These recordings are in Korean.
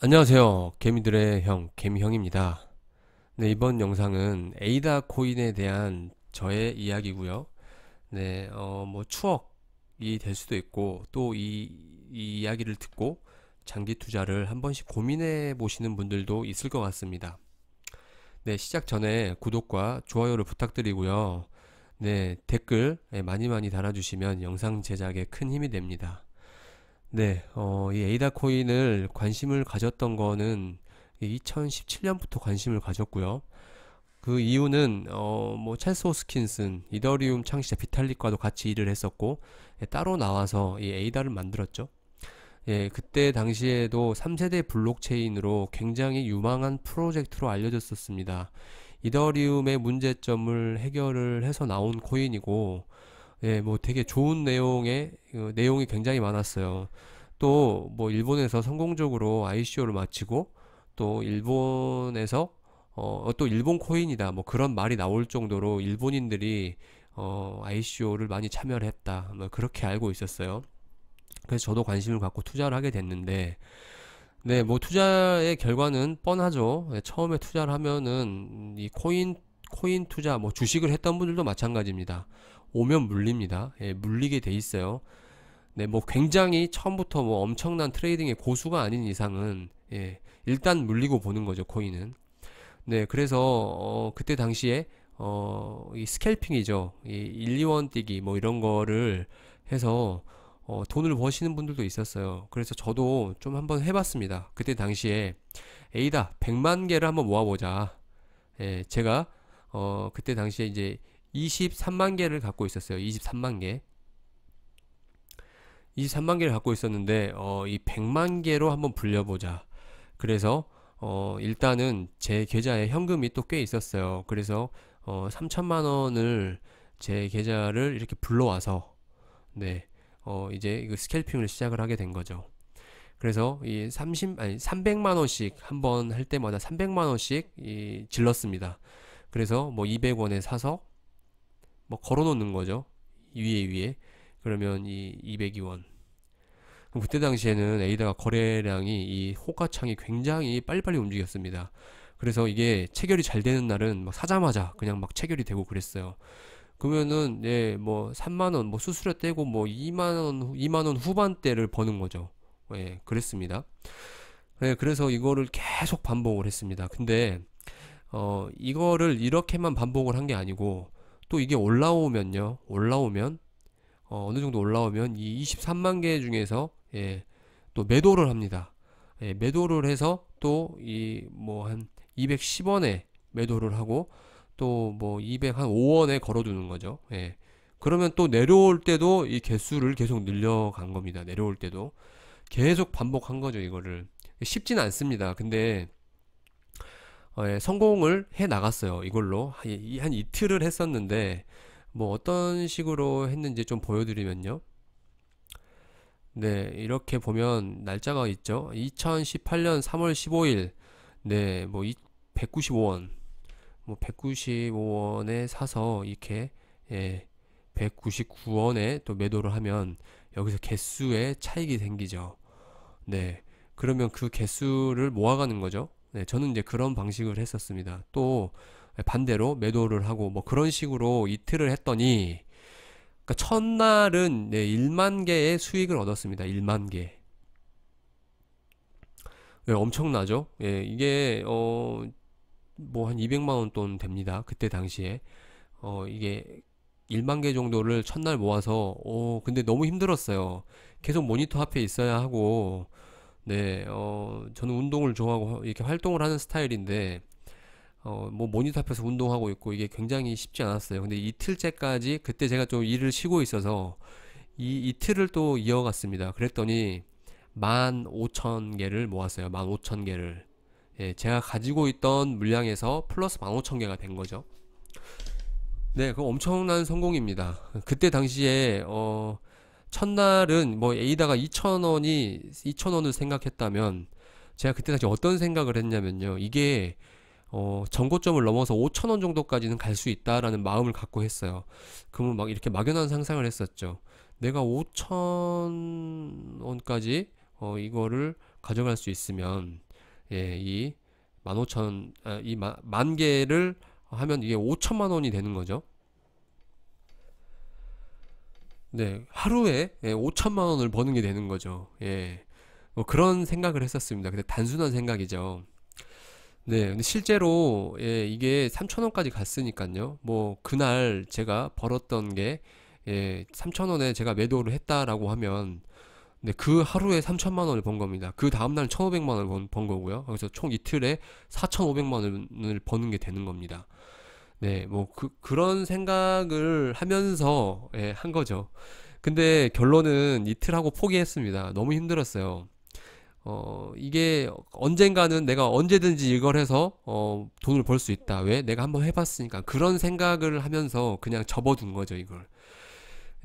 안녕하세요. 개미들의 형, 개미형입니다. 네, 이번 영상은 에이다 코인에 대한 저의 이야기고요. 네, 뭐 추억이 될 수도 있고 또 이 이야기를 듣고 장기 투자를 한 번씩 고민해 보시는 분들도 있을 것 같습니다. 네, 시작 전에 구독과 좋아요를 부탁드리고요. 네, 댓글 많이 많이 달아주시면 영상 제작에 큰 힘이 됩니다. 네, 이 에이다 코인을 관심을 가졌던 거는 2017년부터 관심을 가졌고요. 그 이유는 뭐 찰스 호스킨슨, 이더리움 창시자 비탈릭과도 같이 일을 했었고 따로 나와서 이 에이다를 만들었죠. 예, 그때 당시에도 3세대 블록체인으로 굉장히 유망한 프로젝트로 알려졌었습니다. 이더리움의 문제점을 해결을 해서 나온 코인이고, 예, 뭐 되게 좋은 내용이 굉장히 많았어요. 또 뭐 일본에서 성공적으로 ICO를 마치고 또 일본에서 또 일본 코인이다 뭐 그런 말이 나올 정도로 일본인들이 ICO를 많이 참여를 했다 뭐 그렇게 알고 있었어요. 그래서 저도 관심을 갖고 투자를 하게 됐는데 네, 뭐 투자의 결과는 뻔하죠. 네, 처음에 투자를 하면은 이 코인 투자 뭐 주식을 했던 분들도 마찬가지입니다. 오면 물립니다. 예, 물리게 돼 있어요. 네, 뭐 굉장히 처음부터 뭐 엄청난 트레이딩의 고수가 아닌 이상은 예, 일단 물리고 보는 거죠, 코인은. 네, 그래서 그때 당시에 이 스캘핑이죠. 이 1, 2원 뛰기 뭐 이런 거를 해서 돈을 버시는 분들도 있었어요. 그래서 저도 좀 한번 해봤습니다. 그때 당시에 에이다 100만 개를 한번 모아보자. 예, 제가 그때 당시에 이제 23만 개를 갖고 있었어요. 23만 개. 23만 개를 갖고 있었는데 이 100만 개로 한번 불려보자. 그래서 일단은 제 계좌에 현금이 또 꽤 있었어요. 그래서 3천만 원을 제 계좌를 이렇게 불러와서 네, 이제 이거 스캘핑을 시작을 하게 된 거죠. 그래서 이 300만 원씩 한번 할 때마다 300만 원씩 질렀습니다. 그래서 뭐 200원에 사서 뭐 걸어 놓는 거죠. 위에. 그러면 이 202원. 그럼 그때 당시에는 에이다가 거래량이 이 호가창이 굉장히 빨리빨리 움직였습니다. 그래서 이게 체결이 잘 되는 날은 막 사자마자 그냥 막 체결이 되고 그랬어요. 그러면은 뭐 3만 원 뭐 수수료 떼고 뭐 2만 원 후반대를 버는 거죠. 예, 그랬습니다. 네, 그래서 이거를 계속 반복을 했습니다. 근데 이거를 이렇게만 반복을 한 게 아니고 또 이게 올라오면 어느 정도 올라오면 이 23만 개 중에서 예, 또 매도를 합니다. 예, 매도를 해서 또 이 뭐 한 210원에 매도를 하고 또 뭐 205원에 걸어두는 거죠. 예. 그러면 또 내려올 때도 이 개수를 계속 늘려간 겁니다. 내려올 때도 계속 반복한 거죠, 이거를. 쉽진 않습니다. 근데 예, 성공을 해 나갔어요. 이걸로 한 이틀을 했었는데 뭐 어떤 식으로 했는지 좀 보여드리면요. 네, 이렇게 보면 날짜가 있죠. 2018년 3월 15일. 네, 뭐 195원. 뭐 195원에 사서 이렇게 예, 199원에 또 매도를 하면 여기서 개수의 차익이 생기죠. 네. 그러면 그 개수를 모아가는 거죠. 네, 저는 이제 그런 방식을 했었습니다. 또 반대로 매도를 하고 뭐 그런 식으로 이틀을 했더니 그러니까 첫날은 네, 1만 개의 수익을 얻었습니다. 1만 개. 네, 엄청나죠? 예, 이게 뭐 한 200만 원 돈 됩니다. 그때 당시에 이게 1만 개 정도를 첫날 모아서 근데 너무 힘들었어요. 계속 모니터 앞에 있어야 하고 네, 저는 운동을 좋아하고 이렇게 활동을 하는 스타일인데, 뭐 모니터 앞에서 운동하고 있고 이게 굉장히 쉽지 않았어요. 근데 이틀째까지 그때 제가 좀 일을 쉬고 있어서 이 이틀을 또 이어갔습니다. 그랬더니 15,000개를 모았어요. 15,000개를. 예, 제가 가지고 있던 물량에서 플러스 15,000개가 된 거죠. 네, 그 엄청난 성공입니다. 그때 당시에 첫날은 뭐 에이다가 2,000원을 생각했다면 제가 그때 당시 어떤 생각을 했냐면요. 이게 전고점을 넘어서 5,000원 정도까지는 갈 수 있다라는 마음을 갖고 했어요. 그러면 막 이렇게 막연한 상상을 했었죠. 내가 5,000원까지 이거를 가져갈 수 있으면 예, 이 15,000, 만 개를 하면 이게 5천만 원이 되는 거죠. 네, 하루에 5천만 원을 버는 게 되는 거죠. 예, 뭐 그런 생각을 했었습니다. 근데 단순한 생각이죠. 네, 근데 실제로 이게 3천 원까지 갔으니까요. 뭐 그날 제가 벌었던 게 3천 원에 제가 매도를 했다라고 하면 네, 그 하루에 3천만 원을 번 겁니다. 그 다음날 1,500만 원을 번 거고요. 그래서 총 이틀에 4,500만 원을 버는 게 되는 겁니다. 네, 뭐 그런 생각을 하면서 한 거죠. 근데 결론은 이틀 하고 포기했습니다. 너무 힘들었어요. 이게 언젠가는 내가 언제든지 이걸 해서 돈을 벌 수 있다. 왜? 내가 한번 해봤으니까. 그런 생각을 하면서 그냥 접어둔 거죠, 이걸.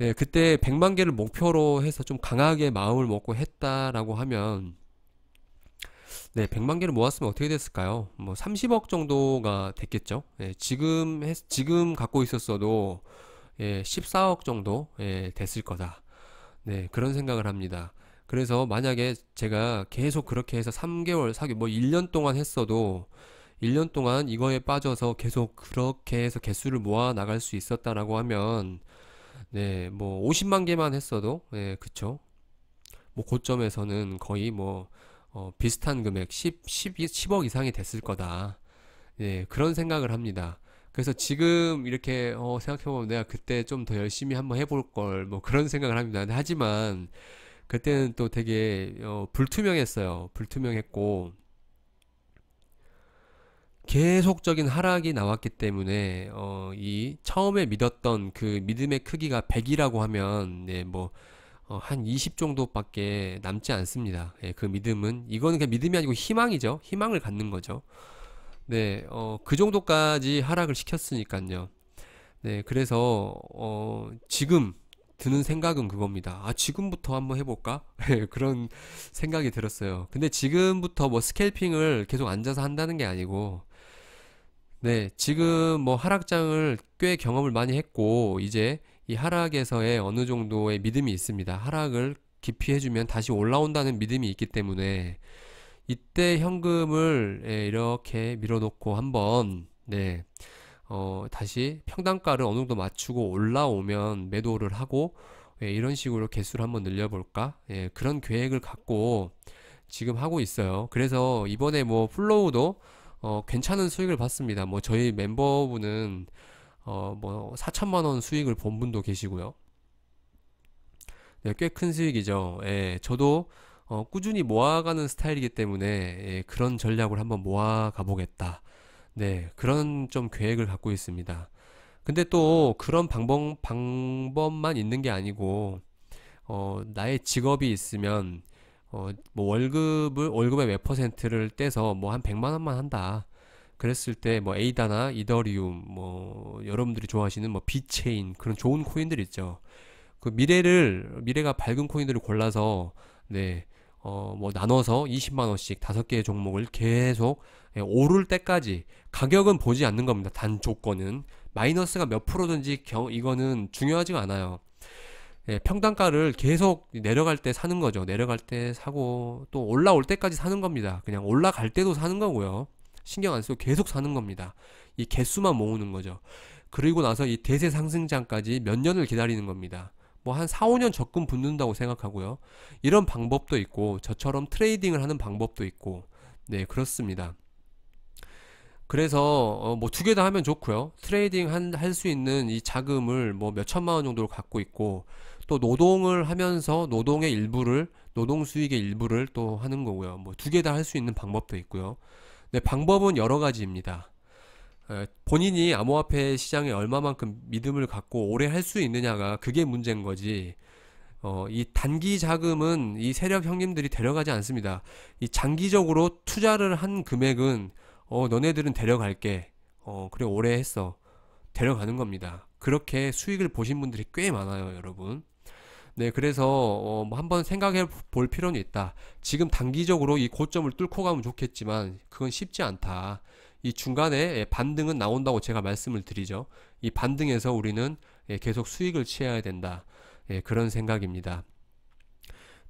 예, 그때 100만 개를 목표로 해서 좀 강하게 마음을 먹고 했다라고 하면, 네, 100만 개를 모았으면 어떻게 됐을까요? 뭐 30억 정도가 됐겠죠? 예, 지금 갖고 있었어도 14억 정도 됐을 거다. 네, 그런 생각을 합니다. 그래서 만약에 제가 계속 그렇게 해서 3개월, 4개월, 뭐 1년 동안 했어도 1년 동안 이거에 빠져서 계속 그렇게 해서 개수를 모아 나갈 수 있었다라고 하면 네, 뭐 50만 개만 했어도 그쵸. 뭐 고점에서는 거의 뭐 비슷한 금액 10억 이상이 됐을 거다. 예, 그런 생각을 합니다. 그래서 지금 이렇게 생각해보면 내가 그때 좀 더 열심히 한번 해볼 걸 뭐 그런 생각을 합니다. 하지만 그때는 또 되게 불투명했어요. 불투명했고 계속적인 하락이 나왔기 때문에 이 처음에 믿었던 그 믿음의 크기가 100이라고 하면 네, 뭐 한 20 정도밖에 남지 않습니다. 예, 그 믿음은 이거는 그냥 믿음이 아니고 희망이죠. 희망을 갖는 거죠. 네, 그 정도까지 하락을 시켰으니까요. 네, 그래서 지금 드는 생각은 그겁니다. 아, 지금부터 한번 해볼까? 네, 그런 생각이 들었어요. 근데 지금부터 뭐 스캘핑을 계속 앉아서 한다는 게 아니고, 네, 지금 뭐 하락장을 꽤 경험을 많이 했고, 이제 이 하락에서의 어느 정도의 믿음이 있습니다. 하락을 깊이 해주면 다시 올라온다는 믿음이 있기 때문에, 이때 현금을 이렇게 밀어놓고 한번, 네, 다시 평단가를 어느 정도 맞추고 올라오면 매도를 하고 이런 식으로 개수를 한번 늘려볼까? 그런 계획을 갖고 지금 하고 있어요. 그래서 이번에 뭐 플로우도 괜찮은 수익을 봤습니다. 뭐 저희 멤버분은 뭐 4천만 원 수익을 본 분도 계시고요. 네, 꽤 큰 수익이죠. 예, 저도 꾸준히 모아가는 스타일이기 때문에 그런 전략을 한번 모아가 보겠다. 네, 그런 좀 계획을 갖고 있습니다. 근데 또 그런 방법만 있는 게 아니고, 나의 직업이 있으면, 뭐 월급의 몇 퍼센트를 떼서 뭐 한 100만 원만 한다. 그랬을 때 뭐 에이다나 이더리움, 뭐 여러분들이 좋아하시는 뭐 비체인 그런 좋은 코인들 있죠. 그 미래가 밝은 코인들을 골라서, 네, 뭐 나눠서 20만 원씩 5개의 종목을 계속 오를 때까지 가격은 보지 않는 겁니다. 단 조건은 마이너스가 몇 프로든지 이거는 중요하지가 않아요. 평단가를 계속 내려갈 때 사는 거죠. 내려갈 때 사고 또 올라올 때까지 사는 겁니다. 그냥 올라갈 때도 사는 거고요. 신경 안 쓰고 계속 사는 겁니다. 이 개수만 모으는 거죠. 그리고 나서 이 대세 상승장까지 몇 년을 기다리는 겁니다. 뭐 한 4, 5년 적금 붙는다고 생각하고요. 이런 방법도 있고 저처럼 트레이딩을 하는 방법도 있고 네, 그렇습니다. 그래서 뭐 두 개 다 하면 좋고요. 트레이딩 할 수 있는 이 자금을 뭐 몇 천만 원 정도를 갖고 있고 또 노동을 하면서 노동 수익의 일부를 또 하는 거고요. 뭐 두 개 다 할 수 있는 방법도 있고요. 네, 방법은 여러 가지입니다. 본인이 암호화폐 시장에 얼마만큼 믿음을 갖고 오래 할 수 있느냐가 그게 문제인 거지. 이 단기 자금은 이 세력 형님들이 데려가지 않습니다. 이 장기적으로 투자를 한 금액은 너네들은 데려갈게. 그래 오래 했어. 데려가는 겁니다. 그렇게 수익을 보신 분들이 꽤 많아요, 여러분. 네, 그래서 뭐 한번 생각해 볼 필요는 있다. 지금 단기적으로 이 고점을 뚫고 가면 좋겠지만 그건 쉽지 않다. 이 중간에 반등은 나온다고 제가 말씀을 드리죠. 이 반등에서 우리는 계속 수익을 취해야 된다. 그런 생각입니다.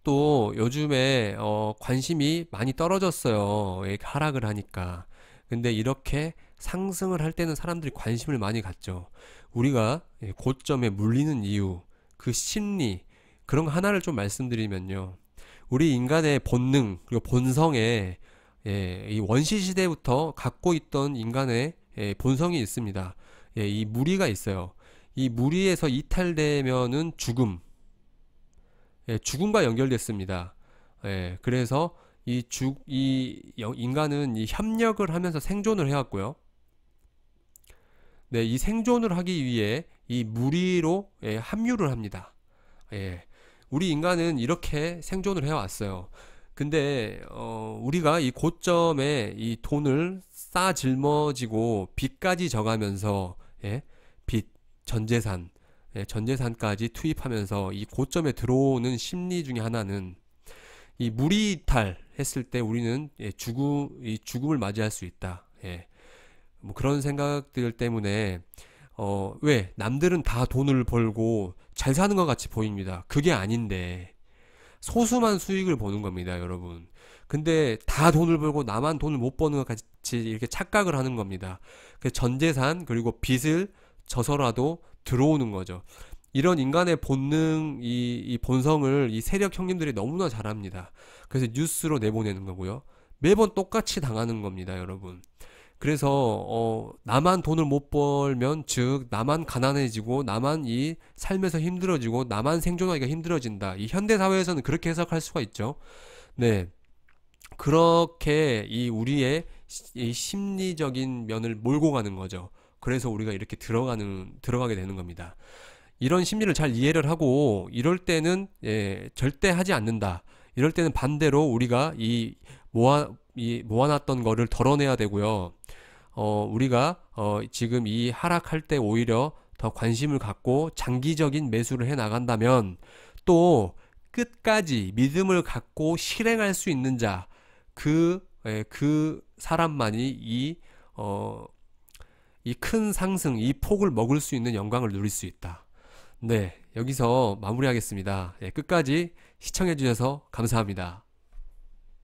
또 요즘에 관심이 많이 떨어졌어요. 예, 하락을 하니까. 근데 이렇게 상승을 할 때는 사람들이 관심을 많이 갖죠. 우리가 예, 고점에 물리는 이유, 그 심리, 그런 거 하나를 좀 말씀드리면요. 우리 인간의 본능, 그리고 본성에 예, 이 원시 시대부터 갖고 있던 인간의 예, 본성이 있습니다. 예, 이 무리가 있어요. 이 무리에서 이탈되면은 죽음, 예, 죽음과 연결됐습니다. 예, 그래서 인간은 이 협력을 하면서 생존을 해왔고요. 네, 이 생존을 하기 위해 이 무리로 예, 합류를 합니다. 예, 우리 인간은 이렇게 생존을 해왔어요. 근데 우리가 이 고점에 이 돈을 쌓아 짊어지고 빚까지 져가면서 예, 빚, 전재산, 예, 전재산까지 투입하면서 이 고점에 들어오는 심리 중에 하나는 이 무리이탈 했을 때 우리는 예, 이 죽음을 맞이할 수 있다. 예, 뭐 그런 생각들 때문에 왜 남들은 다 돈을 벌고 잘 사는 것 같이 보입니다. 그게 아닌데 소수만 수익을 보는 겁니다, 여러분. 근데 다 돈을 벌고 나만 돈을 못 버는 것 같이 이렇게 착각을 하는 겁니다. 그 전재산 그리고 빚을 져서라도 들어오는 거죠. 이런 인간의 본능, 이 본성을 이 세력 형님들이 너무나 잘합니다. 그래서 뉴스로 내보내는 거고요. 매번 똑같이 당하는 겁니다, 여러분. 그래서 나만 돈을 못 벌면 즉 나만 가난해지고 나만 이 삶에서 힘들어지고 나만 생존하기가 힘들어진다. 이 현대 사회에서는 그렇게 해석할 수가 있죠. 네. 그렇게 이 우리의 이 심리적인 면을 몰고 가는 거죠. 그래서 우리가 이렇게 들어가게 되는 겁니다. 이런 심리를 잘 이해를 하고 이럴 때는 예, 절대 하지 않는다. 이럴 때는 반대로 우리가 이 모아놨던 거를 덜어내야 되고요. 우리가 지금 이 하락할 때 오히려 더 관심을 갖고 장기적인 매수를 해 나간다면 또 끝까지 믿음을 갖고 실행할 수 있는 자, 그 사람만이 이 큰 상승, 이 폭을 먹을 수 있는 영광을 누릴 수 있다. 네, 여기서 마무리하겠습니다. 예, 끝까지 시청해 주셔서 감사합니다.